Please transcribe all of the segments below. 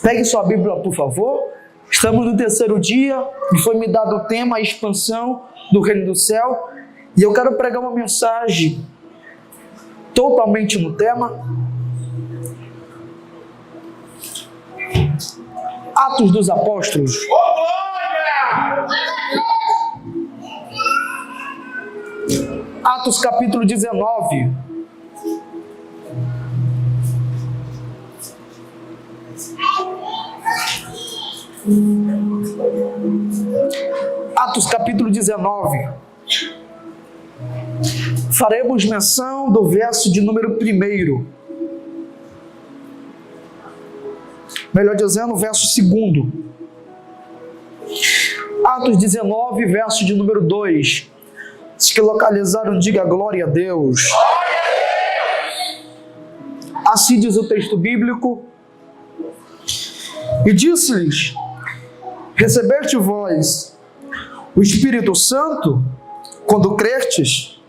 Pegue sua Bíblia, por favor. Estamos no terceiro dia e foi me dado o tema, a expansão do reino do céu. E eu quero pregar uma mensagem totalmente no tema. Atos dos Apóstolos. Atos capítulo 19. Atos capítulo 19. Faremos menção do verso de número 1. Melhor dizendo, verso 2. Atos 19, verso de número 2. Os que localizaram, diga glória a Deus. Assim diz o texto bíblico. E disse-lhes: recebeste vós o Espírito Santo quando crestes?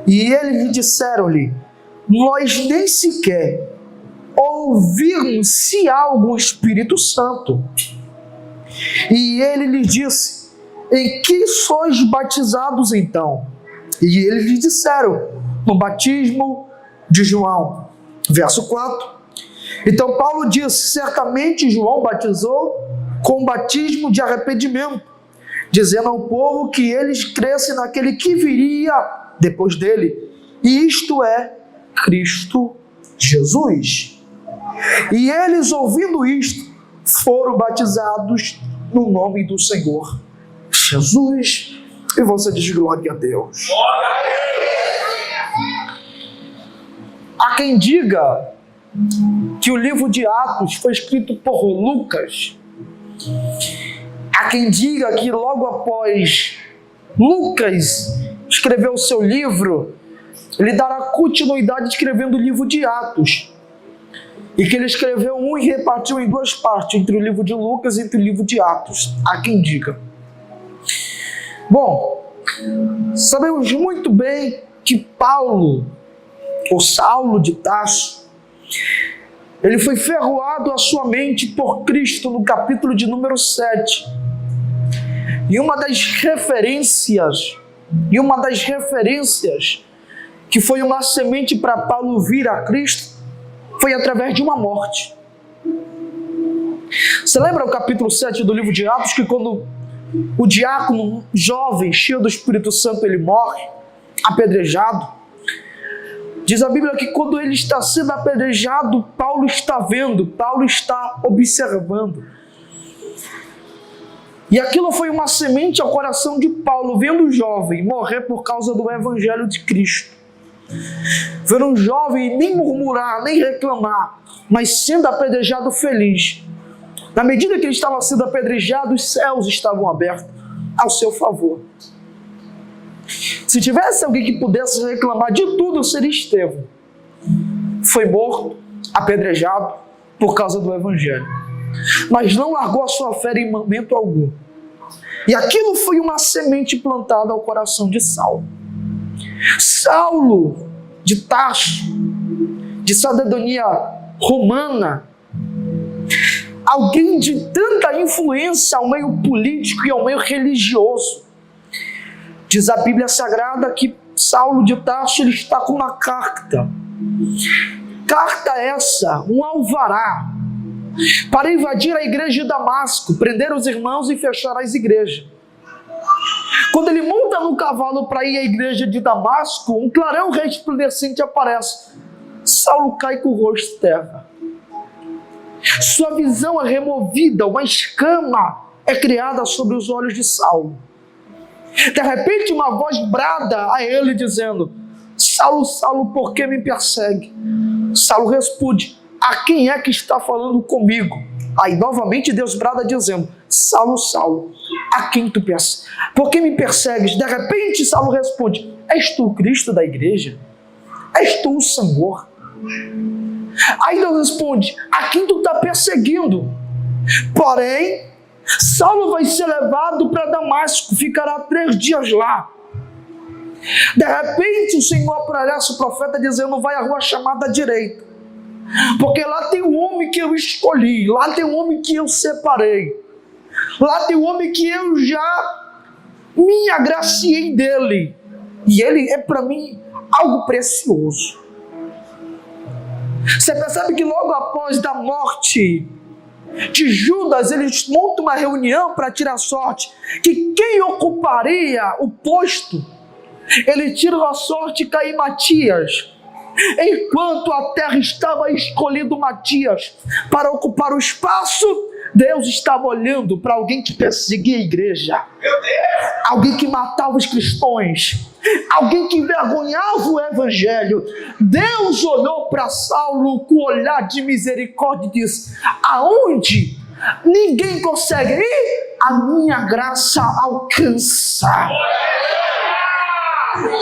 E eles lhe disseram-lhe: nós nem sequer ouvimos se há algum Espírito Santo. E ele lhe disse: em que sois batizados então? E eles lhe disseram: no batismo de João. Verso 4. Então Paulo disse: certamente João batizou com batismo de arrependimento, dizendo ao povo que eles crescem naquele que viria depois dele, e isto é Cristo Jesus. E eles, ouvindo isto, foram batizados no nome do Senhor Jesus. E você diz glória a Deus. Há quem diga que o livro de Atos foi escrito por Lucas. Há quem diga que logo após Lucas escrever o seu livro, ele dará continuidade escrevendo o livro de Atos. E que ele escreveu um e repartiu em duas partes, entre o livro de Lucas e entre o livro de Atos. Há quem diga. Bom, sabemos muito bem que Paulo, ou Saulo de Tarso, ele foi ferroado à sua mente por Cristo no capítulo de número 7. E uma das referências que foi uma semente para Paulo vir a Cristo foi através de uma morte. Você lembra o capítulo 7 do livro de Atos, que quando o diácono jovem, cheio do Espírito Santo, ele morre, apedrejado? Diz a Bíblia que quando ele está sendo apedrejado, Paulo está vendo, Paulo está observando. E aquilo foi uma semente ao coração de Paulo, vendo o jovem morrer por causa do Evangelho de Cristo. Ver um jovem nem murmurar, nem reclamar, mas sendo apedrejado feliz. Na medida que ele estava sendo apedrejado, os céus estavam abertos ao seu favor. Se tivesse alguém que pudesse reclamar de tudo, seria Estevão. Foi morto, apedrejado, por causa do Evangelho. Mas não largou a sua fé em momento algum. E aquilo foi uma semente plantada ao coração de Saulo. Saulo de Tarso, de cidadania romana, alguém de tanta influência ao meio político e ao meio religioso. Diz a Bíblia Sagrada que Saulo de Tarso, ele está com uma carta. Carta essa, um alvará, para invadir a igreja de Damasco, prender os irmãos e fechar as igrejas. Quando ele monta no cavalo para ir à igreja de Damasco, um clarão resplandecente aparece. Saulo cai com o rosto em terra. Sua visão é removida, uma escama é criada sobre os olhos de Saulo. De repente uma voz brada a ele dizendo: Saulo, Saulo, por que me persegue? Saulo responde: a quem é que está falando comigo? Aí novamente Deus brada dizendo: Saulo, Saulo, a quem tu persegues? Por que me persegues? De repente Saulo responde: és tu o Cristo da igreja? És tu o Senhor? Aí Deus responde: a quem tu está perseguindo? Porém, Saulo vai ser levado para Damasco, ficará 3 dias lá. De repente o Senhor aparece o profeta dizendo: vai à rua chamada à direita. Porque lá tem um homem que eu escolhi, lá tem um homem que eu separei, lá tem um homem que eu já me agraciei dele, e ele é para mim algo precioso. Você percebe que logo após da morte de Judas, eles montam uma reunião para tirar sorte, que quem ocuparia o posto, ele tira a sorte e cai em Matias. Enquanto a terra estava escolhendo Matias para ocupar o espaço, Deus estava olhando para alguém que perseguia a igreja, alguém que matava os cristãos, alguém que envergonhava o evangelho. Deus olhou para Saulo com um olhar de misericórdia e disse: aonde ninguém consegue ir, a minha graça alcança.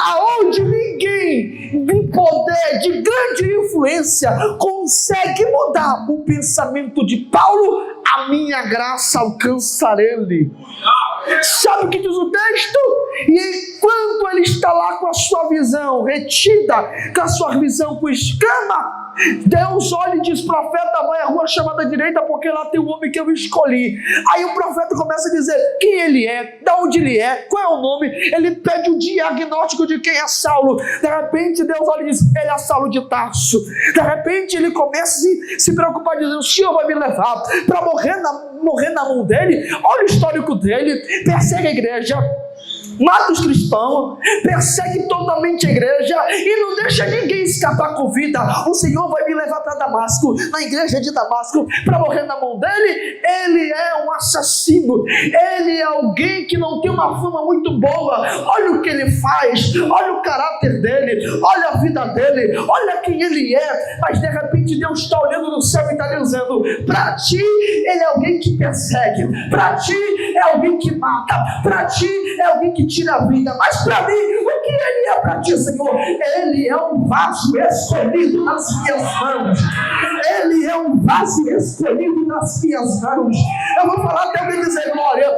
Aonde ninguém de poder, de grande influência, consegue mudar o pensamento de Paulo, a minha graça alcança ele. Sabe o que diz o texto? E enquanto ele está lá com a sua visão retida, com a sua visão com escama, Deus olha e diz: profeta, vai à rua chamada direita, porque lá tem um homem que eu escolhi. Aí o profeta começa a dizer quem ele é, de onde ele é, qual é o nome. Ele pede o diagnóstico de quem é Saulo. De repente Deus olha e diz: ele é Saulo de Tarso. De repente ele começa a se preocupar, dizendo: o Senhor vai me levar para morrer na mão dele. Olha o histórico dele, persegue a igreja, mata os cristãos, persegue totalmente a igreja e não deixa ninguém escapar com vida. O Senhor vai me levar para Damasco, na igreja de Damasco, para morrer na mão dele. Ele é um assassino, ele é alguém que não tem uma fama muito boa. Olha o que ele faz, olha o caráter dele, olha a vida dele, olha quem ele é. Mas de repente Deus está olhando no céu e está dizendo: para ti ele é alguém que persegue, para ti é alguém que mata, para ti é alguém que tira a vida. Mas para mim, o que ele é para ti, Senhor? Ele é um vaso escolhido nas minhas mãos. Ele é um vaso escolhido nas minhas mãos. Eu vou falar até alguém dizer glória.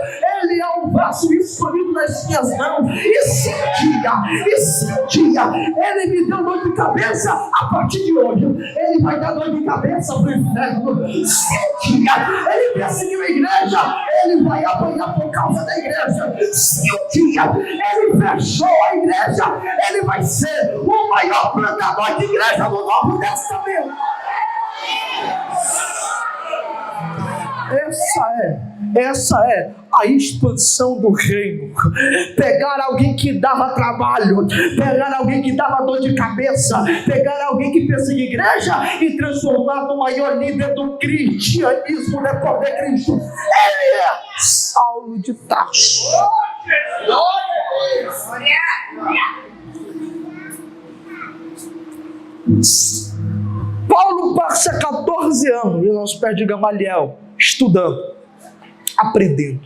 Ele é um vaso escolhido nas minhas mãos. E se um dia ele me deu dor de cabeça, a partir de hoje ele vai dar dor de cabeça para o inferno. Se um dia ele perseguiu a igreja, ele vai apanhar por causa da igreja. Se um dia ele fechou a igreja, ele vai ser o maior plantador de igreja do Novo Testamento. Essa é a expansão do reino. Pegar alguém que dava trabalho, pegar alguém que dava dor de cabeça, pegar alguém que perseguia a igreja e transformar no maior líder do cristianismo depois de Cristo. Ele é Saulo de Tarso. Paulo passa 14 anos aos pés de Gamaliel, estudando, aprendendo.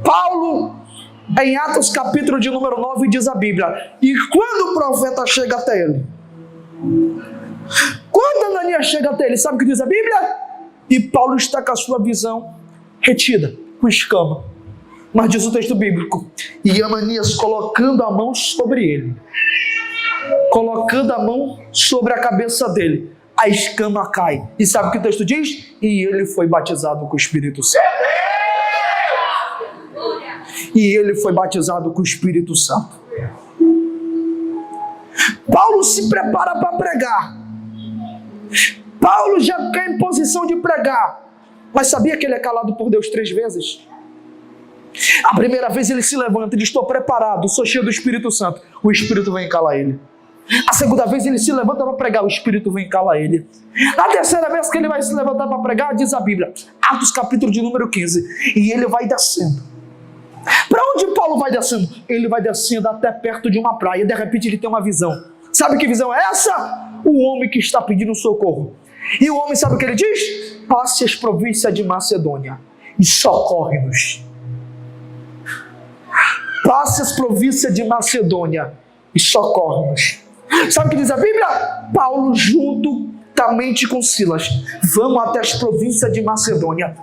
Paulo, em Atos capítulo de número 9, diz a Bíblia: e quando o profeta chega até ele, quando Ananias chega até ele, sabe o que diz a Bíblia? E Paulo está com a sua visão retida, com escama. Mas diz o texto bíblico: e Ananias, colocando a mão sobre ele, colocando a mão sobre a cabeça dele, a escama cai. E sabe o que o texto diz? E ele foi batizado com o Espírito Santo. E ele foi batizado com o Espírito Santo. Paulo se prepara para pregar. Paulo já quer em posição de pregar. Mas sabia que ele é calado por Deus 3 vezes? A primeira vez ele se levanta e diz: estou preparado, sou cheio do Espírito Santo. O Espírito vem calar ele. A segunda vez ele se levanta para pregar, o Espírito vem calar ele. A terceira vez que ele vai se levantar para pregar, diz a Bíblia, Atos capítulo de número 15, e ele vai descendo. Para onde Paulo vai descendo? Ele vai descendo até perto de uma praia, e de repente ele tem uma visão. Sabe que visão é essa? O homem que está pedindo socorro. E o homem, sabe o que ele diz? Passe as províncias de Macedônia e socorre-nos. Passe as províncias de Macedônia e socorre-nos. Sabe o que diz a Bíblia? Paulo, juntamente com Silas, vamos até as províncias de Macedônia.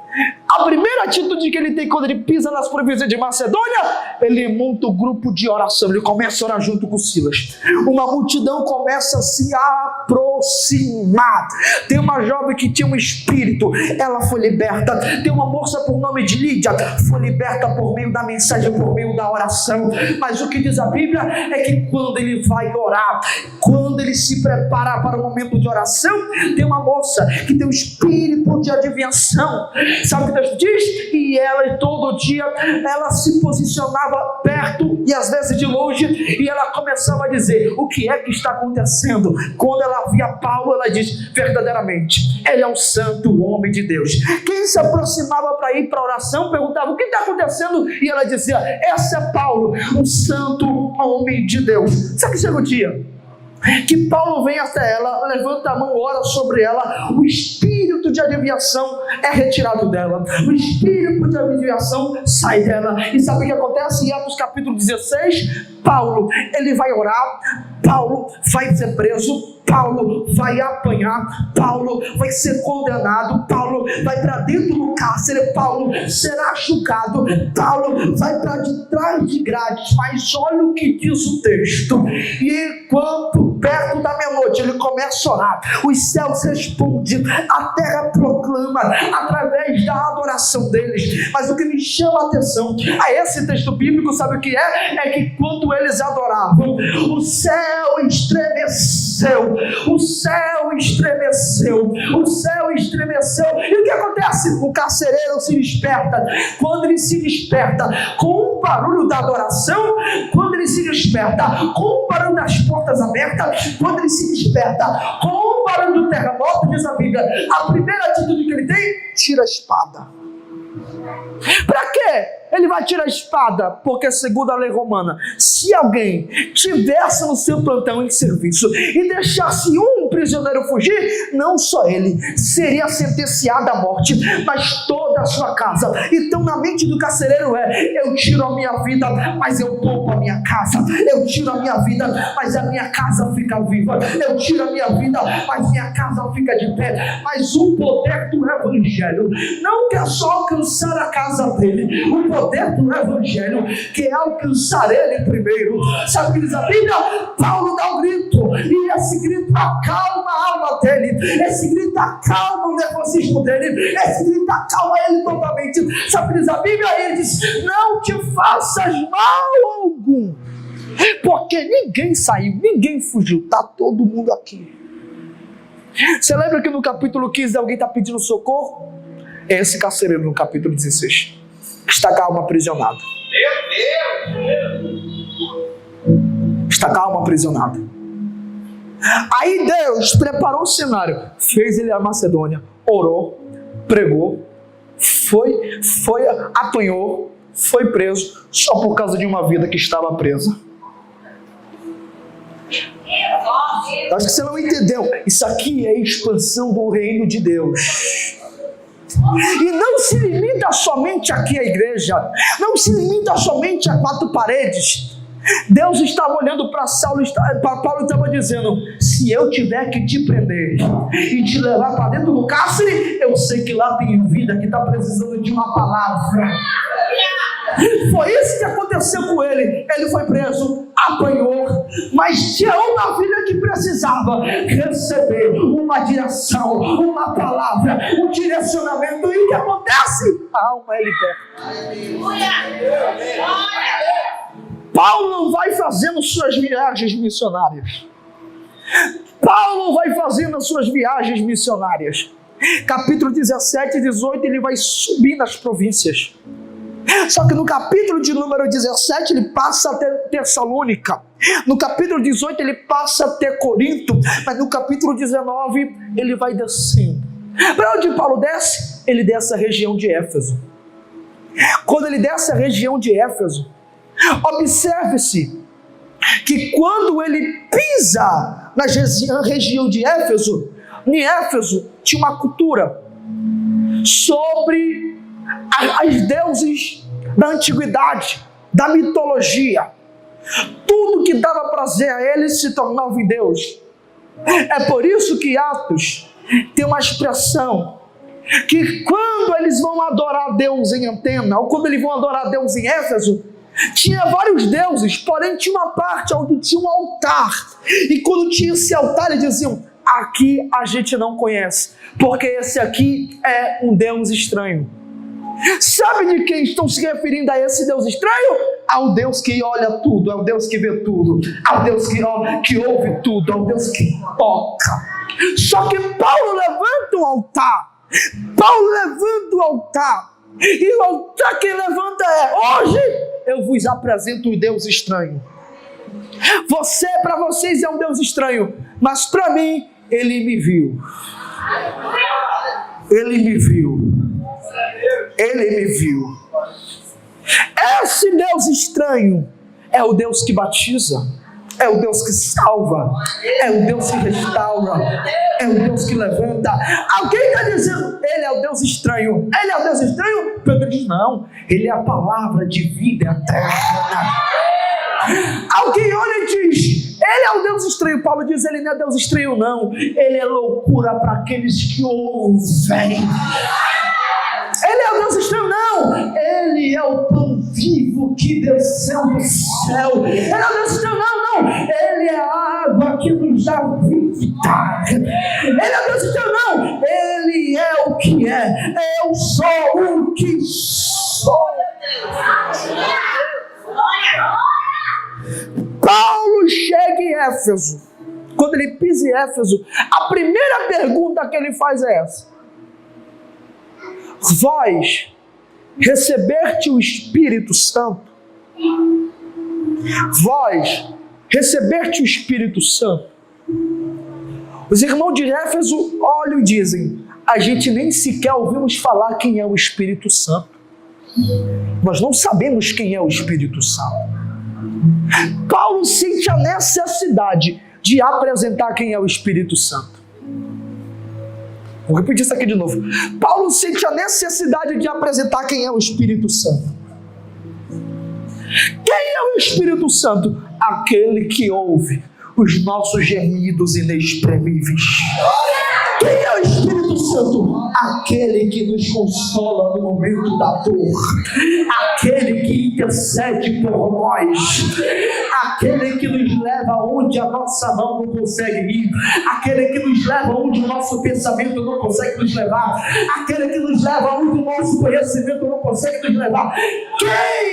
A primeira atitude que ele tem quando ele pisa nas províncias de Macedônia, ele monta um grupo de oração, ele começa a orar junto com Silas. Uma multidão começa a se aproximar. Tem uma jovem que tinha um espírito, ela foi liberta. Tem uma moça por nome de Lídia, foi liberta por meio da mensagem, por meio da oração. Mas o que diz a Bíblia é que quando ele vai orar, quando ele se prepara para o momento de oração, tem uma moça que tem um espírito de adivinhação. Sabe o que Deus diz? E ela todo dia, ela se posicionava perto e às vezes de longe, e ela começava a dizer: o que é que está acontecendo? Quando ela via Paulo, ela diz: verdadeiramente, ele é um santo homem de Deus. Quem se aproximava para ir para a oração perguntava: o que está acontecendo? E ela dizia: esse é Paulo, um santo homem de Deus. Sabe que chega o dia que Paulo vem até ela, levanta a mão, ora sobre ela, o espírito de adivinhação é retirado dela, o espírito de adivinhação sai dela. E sabe o que acontece? Em Atos capítulo 16, Paulo, ele vai orar, Paulo vai ser preso, Paulo vai apanhar, Paulo vai ser condenado, Paulo vai para dentro do cárcere, Paulo será julgado, Paulo vai para de trás de grades. Mas olha o que diz o texto: e enquanto perto da meia-noite ele começa a orar, os céus respondem, a terra proclama através da adoração deles. Mas o que me chama a atenção a esse texto bíblico, sabe o que é? É que quando eles adoravam, o céu estremeceu, o céu estremeceu, o céu estremeceu. E o que acontece? O carcereiro se desperta. Quando ele se desperta com o barulho da adoração, quando ele se desperta com o barulho das portas abertas, quando ele se desperta com o barulho do terremoto, diz a Bíblia, a primeira atitude que ele tem: tira a espada. Para quê? Ele vai tirar a espada porque, segundo a lei romana, se alguém tivesse no seu plantão em serviço e deixasse um prisioneiro fugir, não só ele seria sentenciado à morte, mas toda a sua casa. Então, na mente do carcereiro eu tiro a minha vida, mas eu poupo a minha casa. Eu tiro a minha vida, mas a minha casa fica viva. Eu tiro a minha vida, mas minha casa fica de pé. Mas o poder do evangelho não quer só alcançar a casa dele, o poder do evangelho quer alcançar ele primeiro. Sabe o que diz a Bíblia? Paulo dá um grito, e esse grito acalma a alma dele, esse grito acalma o nervosismo dele, esse grito acalma ele totalmente. Sabe o que diz a Bíblia? Ele diz: não te faças mal algum, porque ninguém saiu, ninguém fugiu, está todo mundo aqui. Você lembra que no capítulo 15 alguém está pedindo socorro? É esse carcereiro no capítulo 16 que está com a alma aprisionada. Está com a alma aprisionada. Aí Deus preparou o cenário, fez ele a Macedônia, orou, pregou, foi, apanhou, foi preso, só por causa de uma vida que estava presa. Acho que você não entendeu. Isso aqui é a expansão do reino de Deus. E não se limita somente aqui à igreja, não se limita somente a 4 paredes. Deus estava olhando para Saulo, para Paulo, e estava dizendo: se eu tiver que te prender e te levar para dentro do cárcere, eu sei que lá tem vida que está precisando de uma palavra. Foi isso que aconteceu com ele. Ele foi preso, apanhou, mas tinha uma vida que precisava receber uma direção, uma palavra, um direcionamento. E o que acontece? A alma é liberta. Paulo não vai fazendo suas viagens missionárias. Paulo vai fazendo as suas viagens missionárias. Capítulo 17 e 18, ele vai subir nas províncias. Só que no capítulo de número 17 ele passa a ter Tessalônica, no capítulo 18 ele passa a ter Corinto, mas no capítulo 19 ele vai descendo. Para onde Paulo desce? Ele desce a região de Éfeso. Quando ele desce a região de Éfeso, observe-se que quando ele pisa na região de Éfeso, em Éfeso tinha uma cultura sobre as deuses da antiguidade, da mitologia. Tudo que dava prazer a eles se tornava em Deus. É por isso que Atos tem uma expressão que quando eles vão adorar Deus em Antena, ou quando eles vão adorar Deus em Éfeso, tinha vários deuses, porém tinha uma parte onde tinha um altar, e quando tinha esse altar eles diziam: aqui a gente não conhece, porque esse aqui é um Deus estranho. Sabe de quem estão se referindo a esse Deus estranho? Ao Deus que olha tudo, ao Deus que vê tudo, ao Deus que ouve tudo, ao Deus que toca. Só que Paulo levanta o altar, e o altar que levanta é: hoje eu vos apresento o Deus estranho. Para vocês é um Deus estranho, mas para mim, Ele me viu. Esse Deus estranho é o Deus que batiza, é o Deus que salva, é o Deus que restaura, é o Deus que levanta. Alguém está dizendo: Ele é o Deus estranho. Ele é o Deus estranho? Pedro diz: não, Ele é a palavra de vida eterna. Alguém olha e diz: Ele é o Deus estranho. Paulo diz: Ele não é Deus estranho, não. Ele é loucura para aqueles que ouvem. Ele é o Deus estranho, não. Ele é o pão vivo que desceu do céu. Ele é o Deus estranho, não. Ele é a água que nos dá vida. Ele é o Deus estranho, não. Ele é o que é. Eu sou o que sou. Paulo chega em Éfeso. Quando ele pisa em Éfeso, a primeira pergunta que ele faz é essa: vós recebeste o Espírito Santo? Vós recebeste o Espírito Santo? Os irmãos de Éfeso olham e dizem: a gente nem sequer ouvimos falar quem é o Espírito Santo. Nós não sabemos quem é o Espírito Santo. Paulo sente a necessidade de apresentar quem é o Espírito Santo. Vou repetir isso aqui de novo. Paulo sente a necessidade de apresentar quem é o Espírito Santo. Quem é o Espírito Santo? Aquele que ouve os nossos gemidos inexprimíveis. Quem é o Espírito Santo? Aquele que nos consola no momento da dor, aquele que intercede por nós, aquele que nos leva onde a nossa mão não consegue ir, aquele que nos leva onde o nosso pensamento não consegue nos levar, aquele que nos leva onde o nosso conhecimento não consegue nos levar. Quem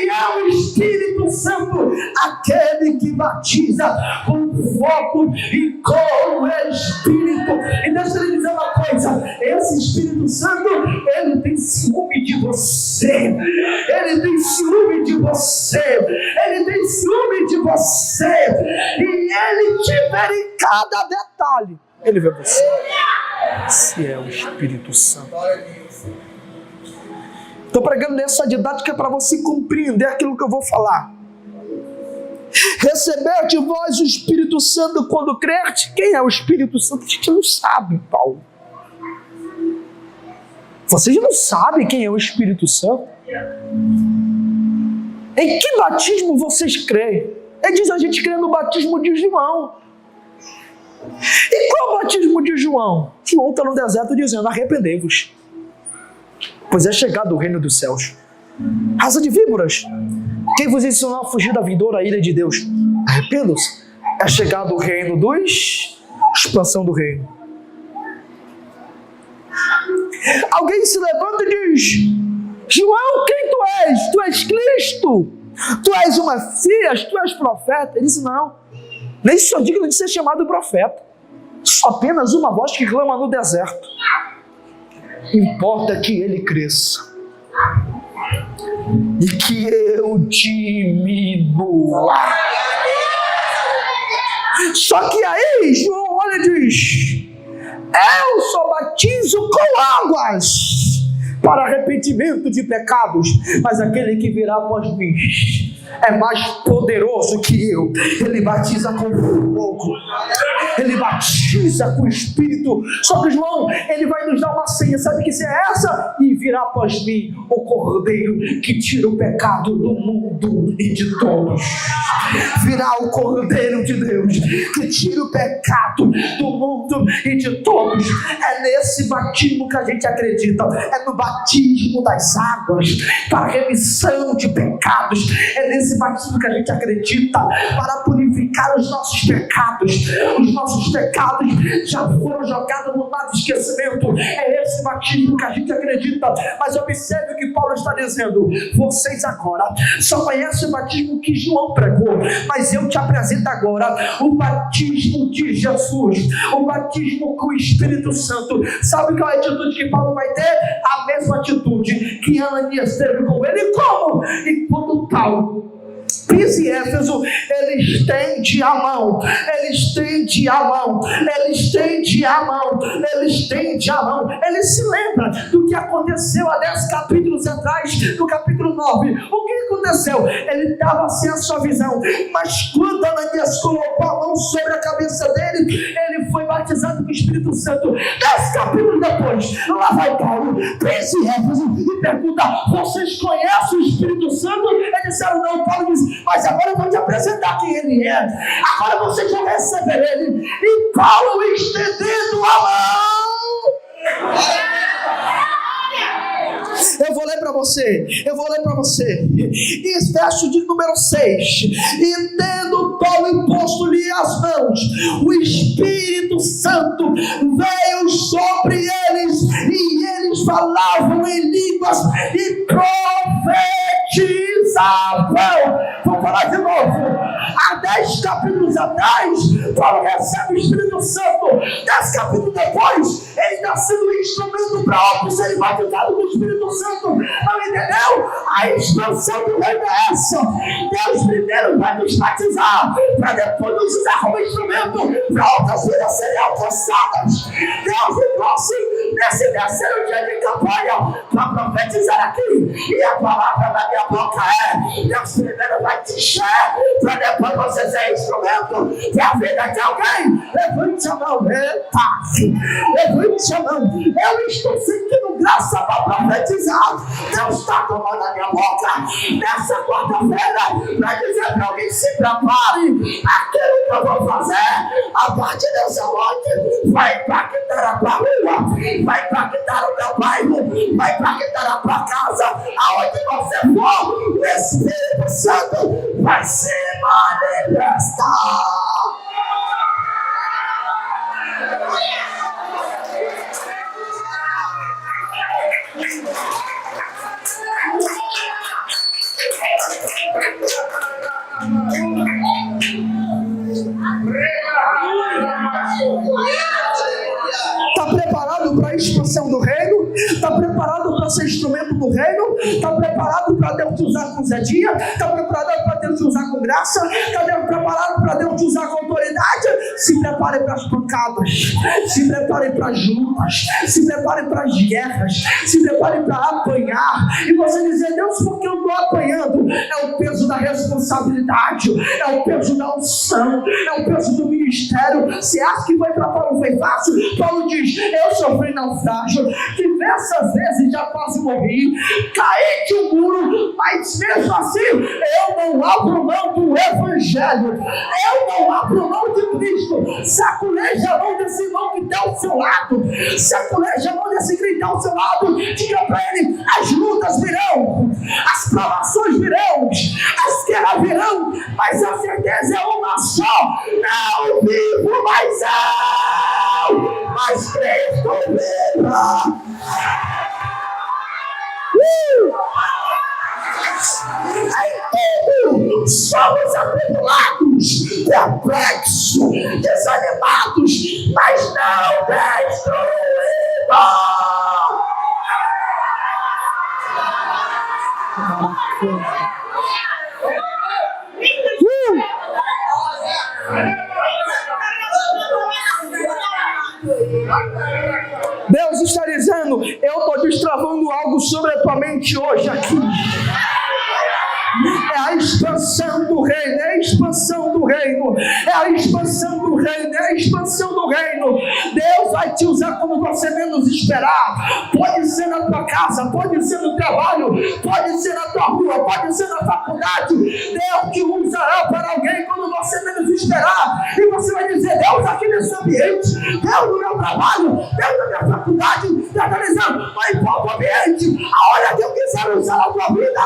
é o Espírito Santo? Aquele que batiza com fogo e com o Espírito. E deixa eu lhe dizer uma coisa: esse Espírito Santo, ele tem ciúme de você, ele tem ciúme de você, ele tem ciúme de você, e ele te vê em cada detalhe. Ele vê você. Esse é o Espírito Santo. Estou pregando nessa didática para você compreender aquilo que eu vou falar. Recebeste vós o Espírito Santo quando creste? Quem é o Espírito Santo? A gente não sabe, Paulo. Vocês não sabem quem é o Espírito Santo? Em que batismo vocês creem? Ele diz: a gente crê no batismo de João. E qual é o batismo de João? João está no deserto dizendo: arrependei-vos, pois é chegado o reino dos céus. Raça de víboras, quem vos ensinou a fugir da vindoura ira de Deus? Arrependam-se, é chegado o reino dos... expansão do reino. Alguém se levanta e diz: João, quem tu és? Tu és Cristo? Tu és o Messias? Tu és profeta? Ele disse: não, nem sou digno de ser chamado profeta. Sou apenas uma voz que clama no deserto. Importa que ele cresça e que eu diminua. Só que aí João olha e diz: eu só batizo com águas para arrependimento de pecados, mas aquele que virá após mim é mais poderoso que eu. Ele batiza com fogo, ele batiza com o Espírito. Só que João, ele vai nos dar uma senha, sabe que senha é essa? E virá após mim o Cordeiro que tira o pecado do mundo e de todos. Virá o Cordeiro de Deus que tira o pecado do mundo e de todos. É nesse batismo que a gente acredita, é no batismo das águas para remissão de pecados, é nesse batismo que a gente acredita para purificar os nossos pecados. Os nossos pecados já foram jogados no mar de esquecimento. É esse batismo que a gente acredita. Mas observe o que Paulo está dizendo: vocês agora só conhecem o batismo que João pregou, mas eu te apresento agora o batismo de Jesus, o batismo com o Espírito Santo. Sabe qual é a atitude que Paulo vai ter? A mesma atitude que Ananias teve com ele. Como? E quando Paulo pisa em Éfeso, ele estende a mão, ele estende a mão, ele estende a mão, ele estende a mão. Ele se lembra do que aconteceu há 10 capítulos atrás, no capítulo 9. O que aconteceu? Ele estava sem a sua visão, mas quando Ananias colocou a mão sobre a cabeça dele, ele foi batizado com o Espírito Santo. 10 capítulos depois, lá vai Paulo, pisa em Éfeso e pergunta: vocês conhecem o Espírito Santo? Eles disseram não. Paulo diz: mas agora eu vou te apresentar quem ele é. Agora vocês vão receber ele. E Paulo estendendo a mão. Eu vou ler para você. E verso de número 6. E tendo Paulo imposto-lhe as mãos, o Espírito Santo veio sobre eles, e eles falavam em línguas e profetizavam. Vou falar de novo. Há 10 capítulos atrás, Paulo recebe o Espírito Santo. 10 capítulos depois, ele está sendo instrumento para outros serem batizados com o Espírito Santo. Não entendeu? A expansão do reino é essa. Deus primeiro vai nos batizar, para depois nos usar como instrumento para outras vidas serem alcançadas. Deus me trouxe nesse terceiro dia de campanha para profetizar aqui. E a palavra da minha boca é: Deus primeiro vai te encher, para depois você ser instrumento para a vida de alguém. Levante a mão. Levante a mão. Eu estou sentindo graça para profetizar. Deus está tomando a minha boca nessa quarta-feira para dizer para alguém: se prepare. Aquilo que eu vou fazer a partir dessa noite vai impactar a tua rua, vai impactar o meu bairro, vai impactar a tua casa. Aonde você for, o Espírito Santo vai se manifestar. Está preparado para a expansão do reino? Está preparado para ser instrumento do reino? Está preparado para Deus te usar com ousadia? Está preparado para Deus te usar com graça? Está preparado para Deus te usar com autoridade? Se prepare para as pancadas, se prepare para as lutas, se prepare para as guerras, se prepare para apanhar. E você dizer: Deus, por que eu estou apanhando? É o peso da responsabilidade, é o peso da unção, é o peso do ministério. Você acha que foi para Paulo foi fácil? Paulo diz: eu sofri naufrágio, diversas vezes já quase morri, caí de um muro, mas mesmo assim eu não abro mão do Evangelho, eu não abro mão de Cristo. Saculeja a mão desse irmão que está ao seu lado, saculeja a mão desse que está ao seu lado, diga para ele: as lutas virão, as provações virão, as guerras virão, mas a certeza é uma só: não vivo mais eu, mas Cristo viva. Em tudo somos atribulados, perplexos, desanimados, mas não destruídos. Deus está dizendo: eu estou destravando algo sobre a tua mente hoje aqui. É a expansão do reino, é a expansão do reino, é a expansão do reino, é a expansão do reino. Deus vai te usar quando você menos esperar. Pode ser na tua casa, pode ser no trabalho, pode ser na tua rua, pode ser na faculdade. Deus te usará para alguém quando você menos esperar. E você vai dizer: Deus aqui nesse ambiente, Deus no meu trabalho, Deus na minha faculdade, Deus está dizendo: não importa o ambiente, a hora que eu quiser usar a tua vida,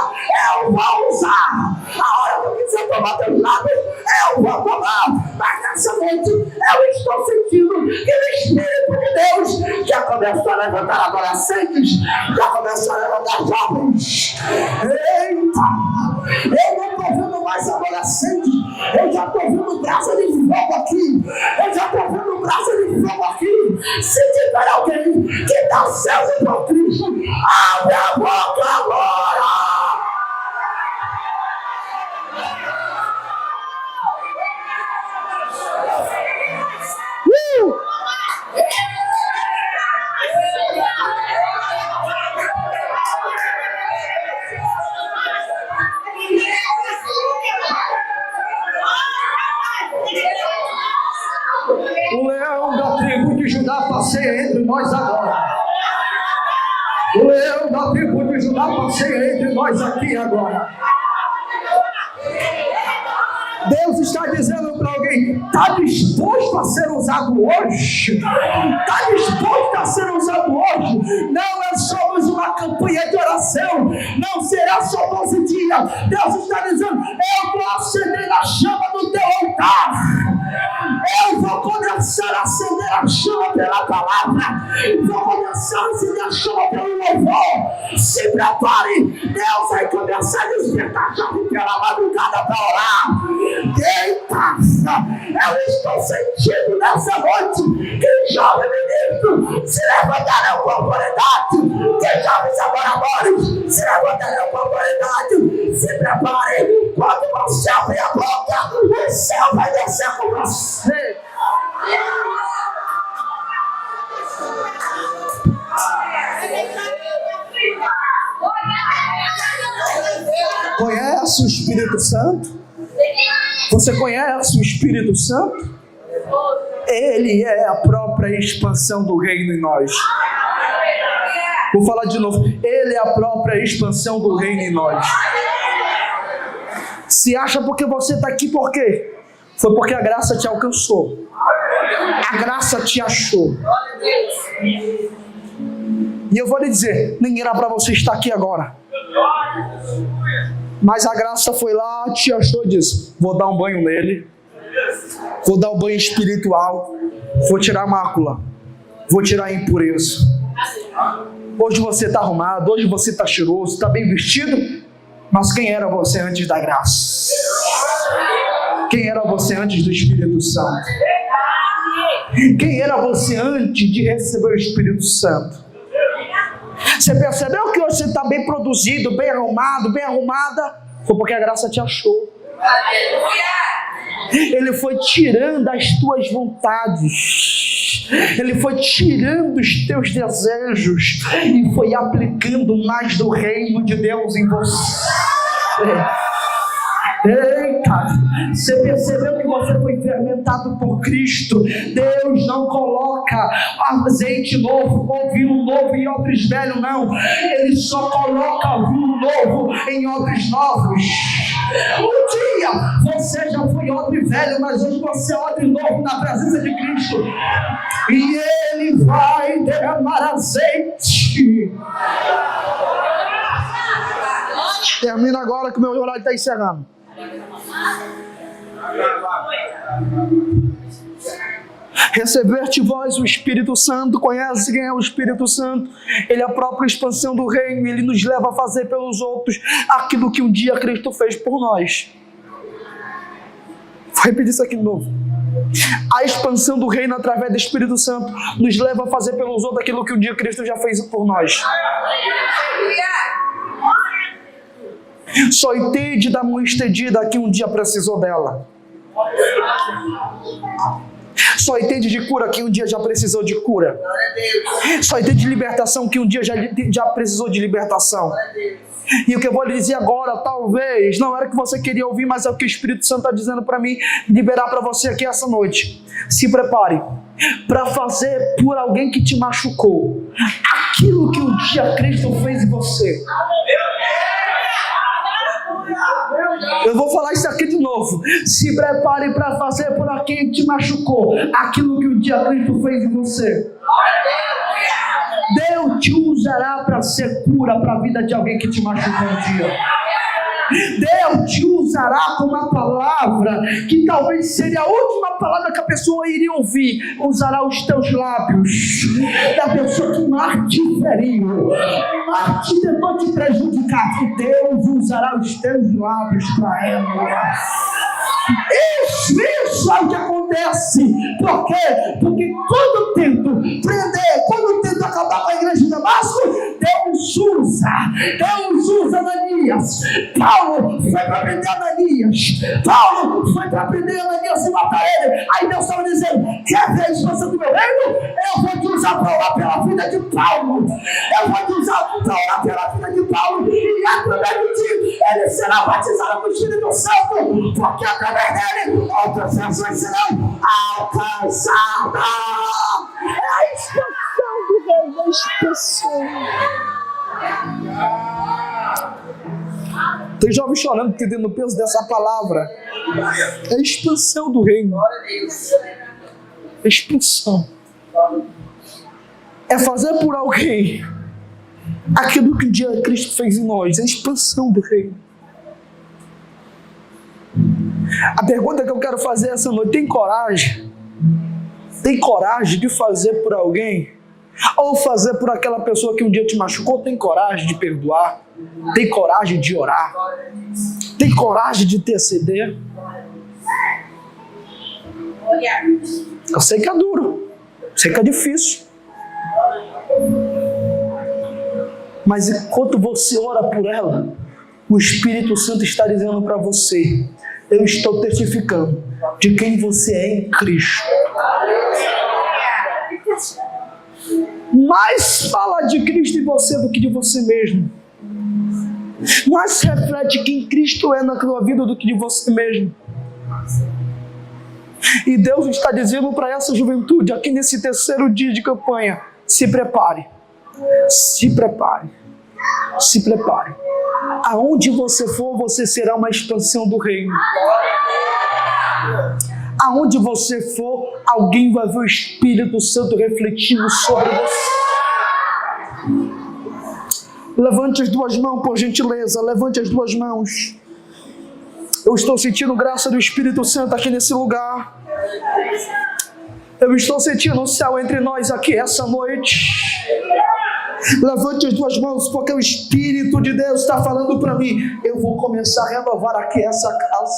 eu vou usar. A hora que eu quiser tomar teus lábios, eu vou tomar. Mas nessa noite, eu estou sentindo que o Espírito de Deus já começou a levantar adolescentes, já começou a levantar jovens. Eita! Eu não estou vendo mais adolescentes, eu já estou vendo brasa de fogo aqui. Eu já estou vendo brasa de fogo aqui. Se tiver alguém que dá céus por Cristo, abre a boca agora! O leão da tribo de Judá passeia entre nós agora. O leão da tribo de Judá passeia entre nós aqui agora. Deus está dizendo para alguém: está disposto a ser usado hoje? Está disposto a ser usado hoje? Não é só uma campanha de oração, não será só 12 dias. Deus está dizendo: eu vou acender a chama do teu altar. Eu vou começar a acender a chama pela palavra. Vou começar a acender a chama pelo louvor. Se prepare, Deus vai começar a despertar chave pela madrugada para orar. Eita! Eu estou sentindo nessa noite que jovens ministros se levantarão com autoridade, que jovens adoradores se levantarão com autoridade. Se prepare, quando você abrir a boca, o céu vai descer com você. Conhece o Espírito Santo? Você conhece o Espírito Santo? Ele é a própria expansão do reino em nós. Vou falar de novo. Ele é a própria expansão do reino em nós. Se acha porque você está aqui, por quê? Foi porque a graça te alcançou. A graça te achou. E eu vou lhe dizer, nem era para você estar aqui agora. Mas a graça foi lá, te achou e disse: vou dar um banho nele. Vou dar um banho espiritual. Vou tirar a mácula. Vou tirar a impureza. Hoje você está arrumado, hoje você está cheiroso, está bem vestido. Mas quem era você antes da graça? Quem era você antes do Espírito Santo? Quem era você antes de receber o Espírito Santo? Você percebeu que hoje você está bem produzido, bem arrumado, bem arrumada? Foi porque a graça te achou. Ele foi tirando as tuas vontades, Ele foi tirando os teus desejos e foi aplicando mais do reino de Deus em você. Eita, você percebeu que você foi fermentado por Cristo? Deus não coloca azeite novo ou vinho novo em odres velhos, não. Ele só coloca vinho novo em odres novos. Um dia você já foi odre velho, mas hoje você é odre novo na presença de Cristo. E Ele vai derramar azeite. Termina agora que o meu horário está encerrando. Receber-te vós o Espírito Santo. Conhece quem é o Espírito Santo? Ele é a própria expansão do reino. Ele nos leva a fazer pelos outros aquilo que um dia Cristo fez por nós. Vou repetir isso aqui de novo. A expansão do reino através do Espírito Santo nos leva a fazer pelos outros aquilo que um dia Cristo já fez por nós. Só entende da mão estendida que um dia precisou dela. Só entende de cura quem um dia já precisou de cura. Só entende de libertação quem um dia já precisou de libertação. E o que eu vou lhe dizer agora, talvez, não era o que você queria ouvir, mas é o que o Espírito Santo está dizendo para mim, liberar para você aqui essa noite. Se prepare para fazer por alguém que te machucou aquilo que um dia Cristo fez em você. Eu vou falar isso aqui de novo. Se prepare para fazer por quem te machucou aquilo que um dia Cristo fez em você. Deus te usará para ser cura para a vida de alguém que te machucou um dia. Deus te usará com uma palavra que talvez seria a última palavra que a pessoa iria ouvir. Usará os teus lábios da pessoa que mais te feriu, mais te tentou te prejudicar. E Deus usará os teus lábios para ela. Isso é o que acontece. Por quê? Porque quando tento prender, quando tento acabar com a igreja de Damasco, Deus usa Ananias. Paulo foi para prender Ananias. Paulo foi para prender Ananias e matar ele. Aí Deus estava dizendo: quer ver a expansão do meu reino? Eu vou te usar para orar pela vida de Paulo. Eu vou te usar para orar pela vida de Paulo. E através de ti, ele será batizado com o Espírito Santo. Porque através dele, outras nações serão alcançadas. É a expansão do reino, a expansão. Tem jovens chorando, entendendo o peso dessa palavra. É a expansão do reino. É expansão. É fazer por alguém aquilo que um dia Cristo fez em nós. É a expansão do reino. A pergunta que eu quero fazer essa noite: tem coragem? Tem coragem de fazer por alguém? Ou fazer por aquela pessoa que um dia te machucou? Tem coragem de perdoar? Tem coragem de orar? Tem coragem de interceder? Eu sei que é duro, sei que é difícil, mas enquanto você ora por ela, o Espírito Santo está dizendo para você: eu estou testificando de quem você é em Cristo. Mais fala de Cristo em você do que de você mesmo. Mais reflete quem Cristo é na tua vida do que de você mesmo. E Deus está dizendo para essa juventude, aqui nesse terceiro dia de campanha: se prepare. Se prepare. Se prepare. Aonde você for, você será uma expansão do reino. Aonde você for, alguém vai ver o Espírito Santo refletindo sobre você. Levante as duas mãos, por gentileza. Levante as duas mãos. Eu estou sentindo graça do Espírito Santo aqui nesse lugar. Eu estou sentindo o céu entre nós aqui essa noite. Levante as duas mãos, porque o Espírito de Deus está falando para mim: eu vou começar a renovar aqui essa casa.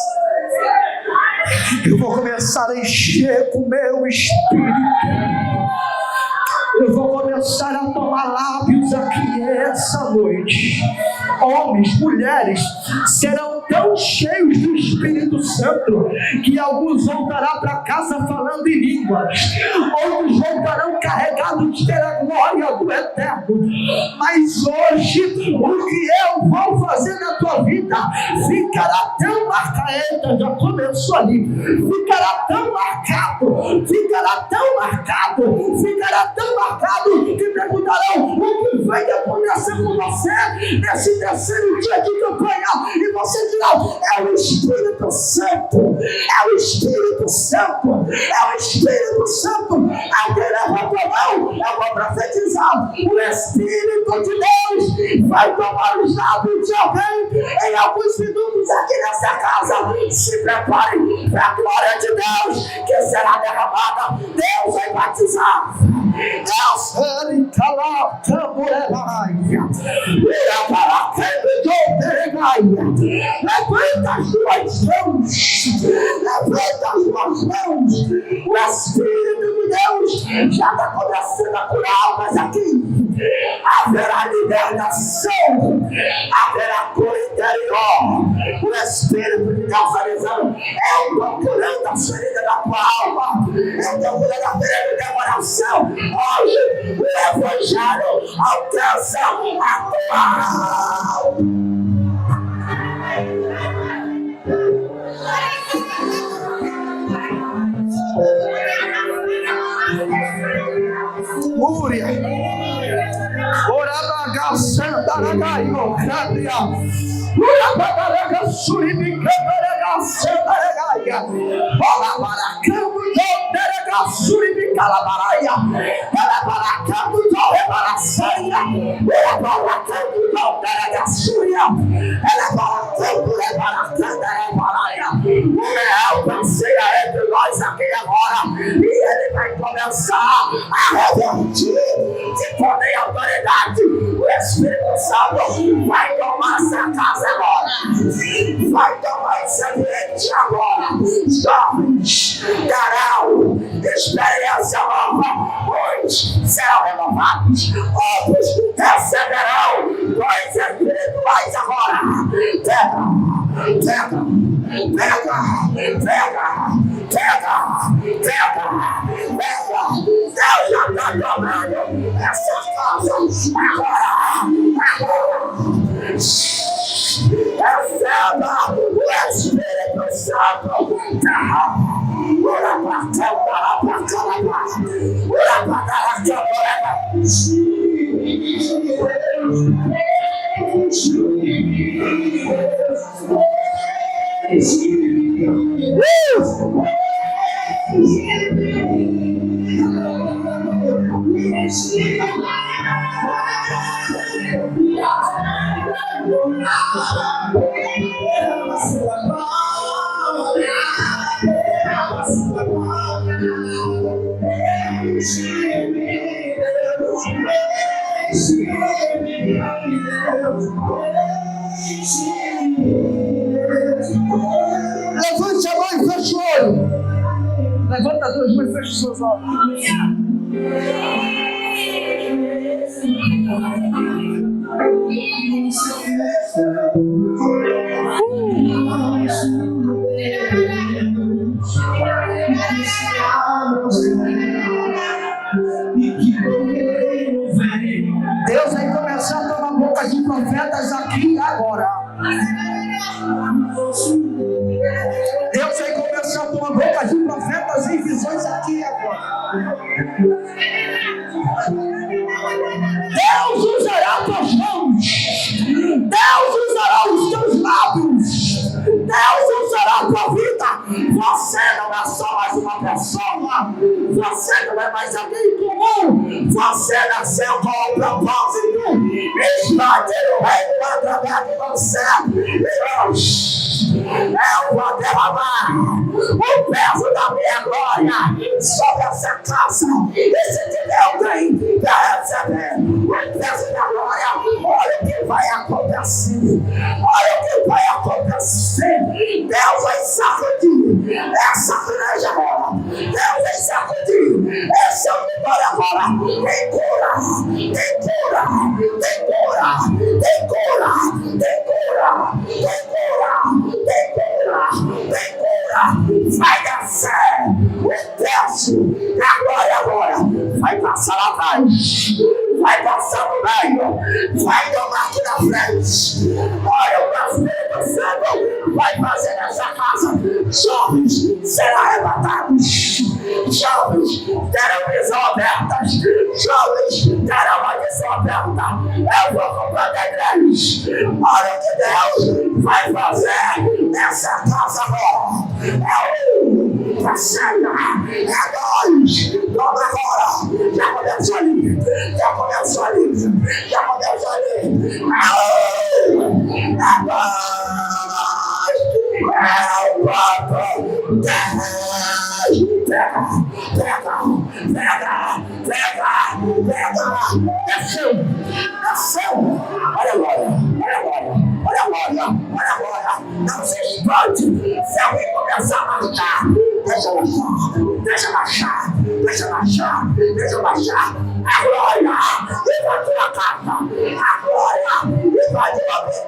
Eu vou começar a encher com o meu Espírito. Eu vou começar a tomar lábios aqui essa noite. Homens, mulheres serão tão cheios do Espírito Santo que alguns voltarão para casa falando em línguas, outros voltarão carregados pela glória do Eterno. Mas hoje, o que eu vou fazer na tua vida ficará tão marcado. Já começou ali. Ficará tão marcado, ficará tão marcado, ficará tão marcado que perguntarão: o que vai acontecer com você nesse terceiro dia de campanha? E você dirá: é o Espírito Santo, é o Espírito Santo, é o Espírito Santo. Alguém levantou a mão, eu vou profetizar: o Espírito de Deus vai tomar os lábios de alguém em alguns minutos aqui nessa casa. Se prepare para a glória de Deus que será derramada. Deus vai batizar. Deus vai calar tamborelaia. Levanta as duas mãos. Levanta as duas mãos. O Espírito de Deus já está começando a curar almas aqui. Haverá libertação. Haverá cura interior. O Espírito de Deus está dizendo: Eu estou curando a ferida da tua alma. Eu estou curando a ferida do teu coração. Hoje, o Evangelho alcança a tua alma. Múria, Orabaga, Santaragaio, Cádia, Urabaraga, Suribicaraga, Santaragaia, Olabaracambo, Teraga, Suribicalabaraia, Elabaracambo, Rebaraçaia, Elabaracambo, Teraga, Súria, Elabaracambo, Rebaracanda, Rebaraia. O real passeia entre nós aqui agora e ele vai começar a revertir de poder e autoridade. O Espírito Santo vai tomar essa casa agora, vai tomar esse ambiente agora. Jovens terão experiência nova, uns serão renovados, outros receberão dons espirituais agora. Pega, Deus já está tomando essa casa agora. Receba o Espírito Santo. Levante a mão e feche o olho. Levanta as duas mãos e feche os seus olhos. Deus vai começar a tomar boca de profetas aqui agora. Deus vai começar a tomar boca de profetas em visões aqui agora. Deus usará tuas mãos. Deus usará os teus lábios. Deus usará a tua vida. Você não é só mais uma pessoa. Você não é mais alguém comum. Você nasceu com um propósito. Expandir o reino através de você. Eu vou derramar o peso da minha glória sobre essa casa. E se tiver alguém para receber o peso da glória, olha o que vai acontecer. Olha o que vai acontecer. Deus vai sacudir essa igreja agora. Deus vai sacudir esse auditório agora. Tem cura, tem cura, tem cura, tem cura, tem cura, tem cura, tem cura, tem cura. Vai descer o peso da glória agora. Vai passar lá atrás. Vai passar no meio, vai tomar aqui na frente. Olha, o Espírito Santo vai fazer nessa casa. Jovens serão arrebatados. Jovens terão visão abertas. Jovens terão uma visão aberta. Eu vou comprar da igreja. Olha o que Deus vai fazer nessa casa agora. É um, tá certo. É dois. Toma agora. Já começou ali. Já começou ali. Já começou ali. É desceu. Olha agora. Não se espante. Se alguém começar a marcar, deixa baixar. A glória invadiu a casa. A glória invadiu a vida.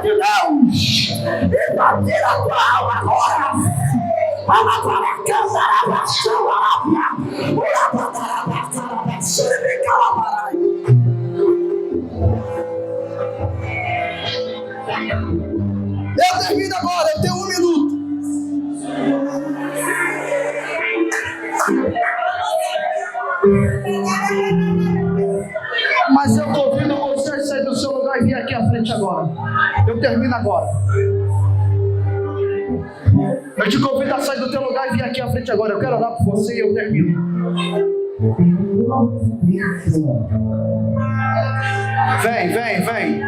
de Deus invadir a tua alma agora. Fala para a casa, eu termino agora, eu tenho 1 minuto. Mas eu convido você a sair do seu lugar e vir aqui à frente agora. Eu termino agora. Eu te convido a sair do teu lugar e vir aqui à frente agora. Eu quero orar por você e eu termino. Vem.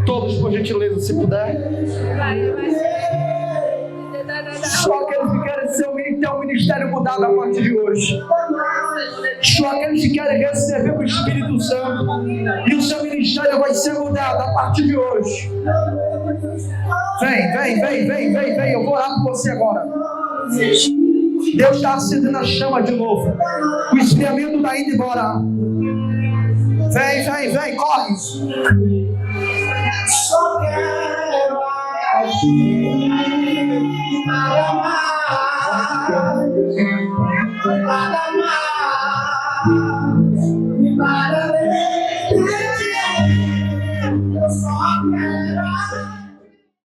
Todos, por gentileza, se puder. Só aqueles que querem ter um ministério mudado a partir de hoje. Só aqueles que querem receber o Espírito Santo. E o seu ministério vai ser mudado a partir de hoje. Vem. Eu vou orar por você agora. Deus está acendendo a chama de novo. O esfriamento está indo embora. Vem, corre. Só quero aqui amar.